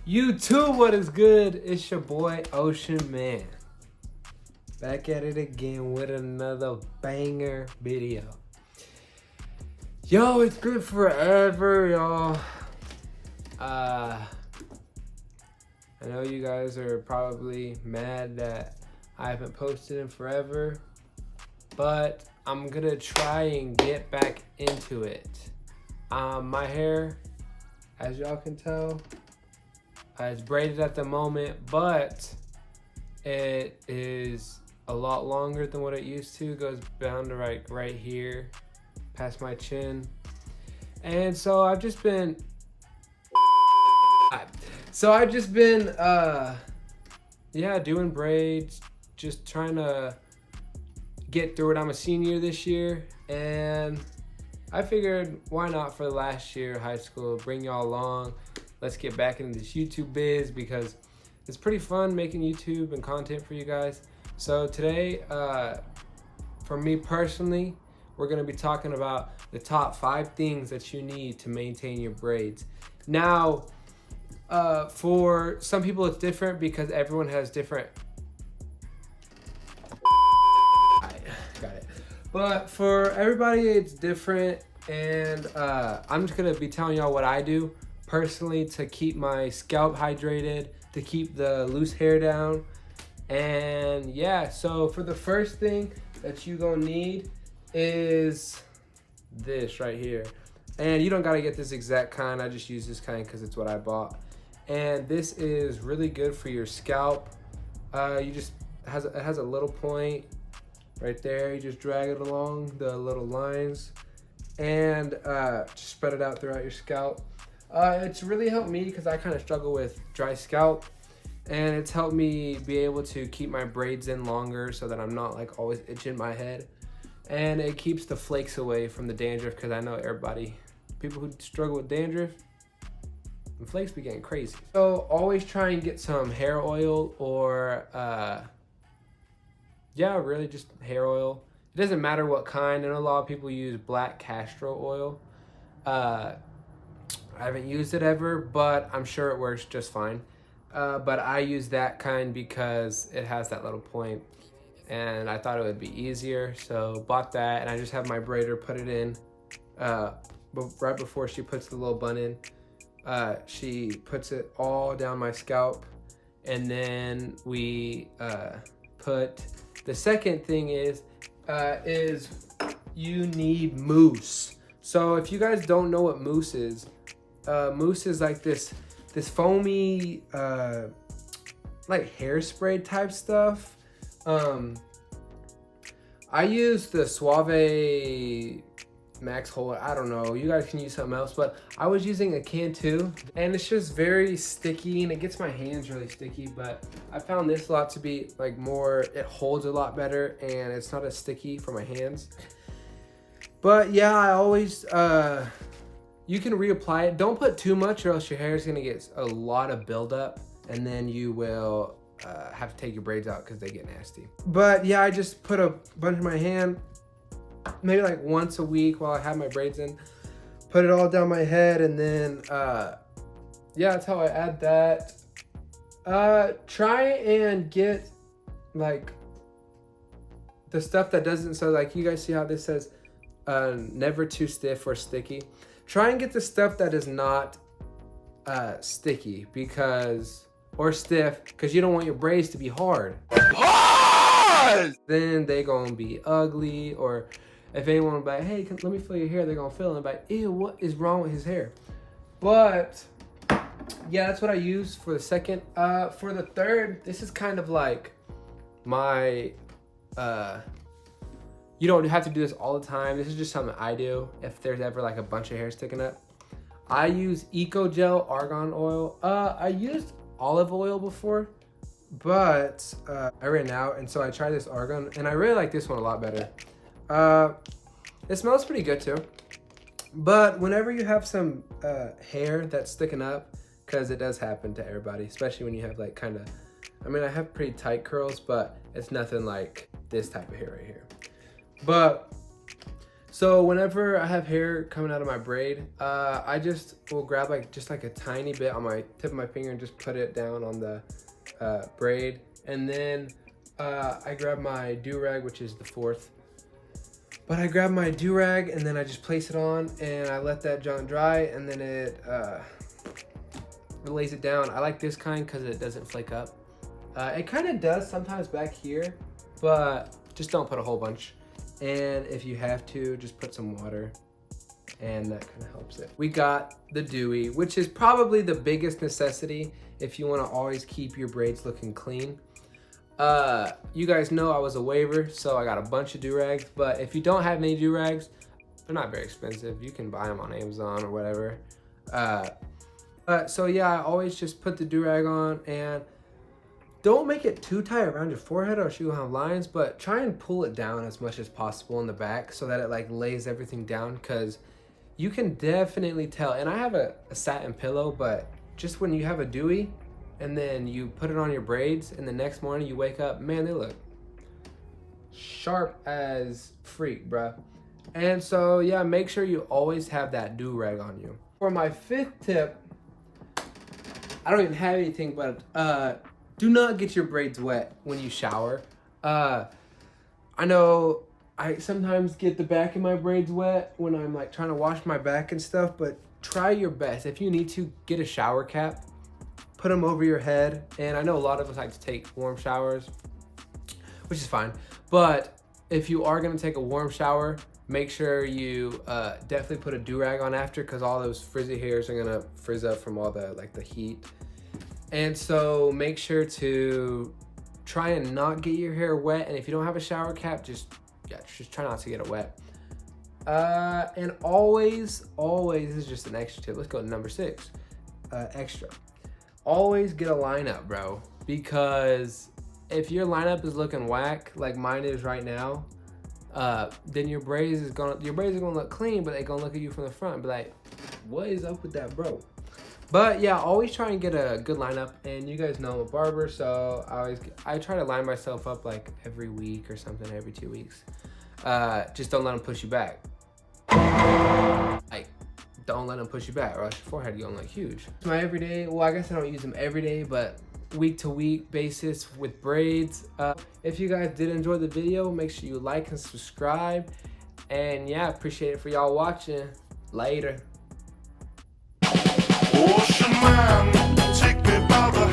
YouTube, what is good? It's your boy Ocean Man. Back at it again with another banger video. Yo, it's been forever, y'all. I know you guys are probably mad that I haven't posted in forever, but I'm gonna try and get back into it. My hair, as y'all can tell, it's braided at the moment, but it is a lot longer than what it used to. It goes down to right here, past my chin. And so I've just been, doing braids, just trying to get through it. I'm a senior this year, and I figured why not for the last year of high school, bring y'all along. Let's get back into this YouTube biz because it's pretty fun making YouTube and content for you guys. So today, for me personally, we're gonna be talking about the top 5 things that you need to maintain your braids. Now, for some people it's different because everyone has different, got it. But for everybody it's different, and I'm just gonna be telling y'all what I do personally to keep my scalp hydrated, to keep the loose hair down. And yeah, so for the first thing that you gonna need is this right here. And you don't gotta get this exact kind, I just use this kind because it's what I bought. And this is really good for your scalp. It has a little point right there. You just drag it along the little lines and just spread it out throughout your scalp. It's really helped me because I kind of struggle with dry scalp, and it's helped me be able to keep my braids in longer so that I'm not like always itching my head. And it keeps the flakes away from the dandruff, because I know people who struggle with dandruff, the flakes be getting crazy. So always try and get some hair oil or really just hair oil. It doesn't matter what kind. I know a lot of people use black castor oil. I haven't used it ever, but I'm sure it works just fine. But I use that kind because it has that little point, and I thought it would be easier, so bought that. And I just have my braider put it in right before she puts the little bun in. She puts it all down my scalp, and then we put the second thing is you need mousse. So if you guys don't know what mousse is like this foamy like hairspray type stuff. I use the Suave Max Hold. I don't know, you guys can use something else, but I was using a can too, and it's just very sticky and it gets my hands really sticky. But I found this a lot to be like more, it holds a lot better and it's not as sticky for my hands. But yeah, I always you can reapply it. Don't put too much or else your hair is gonna get a lot of buildup, and then you will have to take your braids out because they get nasty. But yeah, I just put a bunch in my hand, maybe like once a week while I have my braids in. Put it all down my head, and then that's how I add that. Try and get like the stuff that doesn't, so like you guys see how this says never too stiff or sticky. Try and get the stuff that is not sticky or stiff, because you don't want your braids to be hard. Then they gonna be ugly, or if anyone will be like, hey, let me feel your hair, they're gonna feel it and be like, ew, what is wrong with his hair? But yeah, that's what I use for the second. For the third, this is kind of like my you don't have to do this all the time. This is just something I do if there's ever like a bunch of hair sticking up. I use Eco Gel Argan Oil. I used olive oil before, but I ran out, and so I tried this argan, and I really like this one a lot better. It smells pretty good too. But whenever you have some hair that's sticking up, because it does happen to everybody, especially when you have like kind of, I have pretty tight curls, but it's nothing like this type of hair right here. But So whenever I have hair coming out of my braid, I just will grab just like a tiny bit on my tip of my finger and just put it down on the braid. And then I grab my do-rag, which is the fourth. But I grab my do-rag and then I just place it on and I let that junk dry, and then it lays it down. I like this kind because it doesn't flake up. It kind of does sometimes back here, but just don't put a whole bunch. And if you have to, just put some water, and that kind of helps it. We got the dewy, which is probably the biggest necessity if you want to always keep your braids looking clean. You guys know I was a waver, so I got a bunch of do-rags, but if you don't have any do-rags, they're not very expensive. You can buy them on Amazon or whatever. So yeah, I always just put the do-rag on, and don't make it too tight around your forehead or you'll have lines, but try and pull it down as much as possible in the back so that it like lays everything down, because you can definitely tell. And I have a satin pillow, but just when you have a dewy and then you put it on your braids and the next morning you wake up, man, they look sharp as freak, bruh. And so yeah, make sure you always have that do-rag on you. For my fifth tip, I don't even have anything, but do not get your braids wet when you shower. I know I sometimes get the back of my braids wet when I'm like trying to wash my back and stuff, but try your best. If you need to, get a shower cap, put them over your head. And I know a lot of us like to take warm showers, which is fine. But if you are gonna take a warm shower, make sure you definitely put a do-rag on after, because all those frizzy hairs are gonna frizz up from all the heat. And so make sure to try and not get your hair wet. And if you don't have a shower cap, just try not to get it wet. And always, this is just an extra tip. Let's go to number 6, extra. Always get a lineup, bro. Because if your lineup is looking whack, like mine is right now, then your braids are gonna look clean, but they're gonna look at you from the front and be like, what is up with that, bro? But yeah, always try and get a good lineup. And you guys know I'm a barber, so I try to line myself up like every week or something, every 2 weeks. Just don't let them push you back. Like, don't let them push you back, or else your forehead gonna look huge. My everyday, well, I guess I don't use them every day, but week to week basis with braids. If you guys did enjoy the video, make sure you like and subscribe. And yeah, appreciate it for y'all watching. Later. Ocean man, take me by the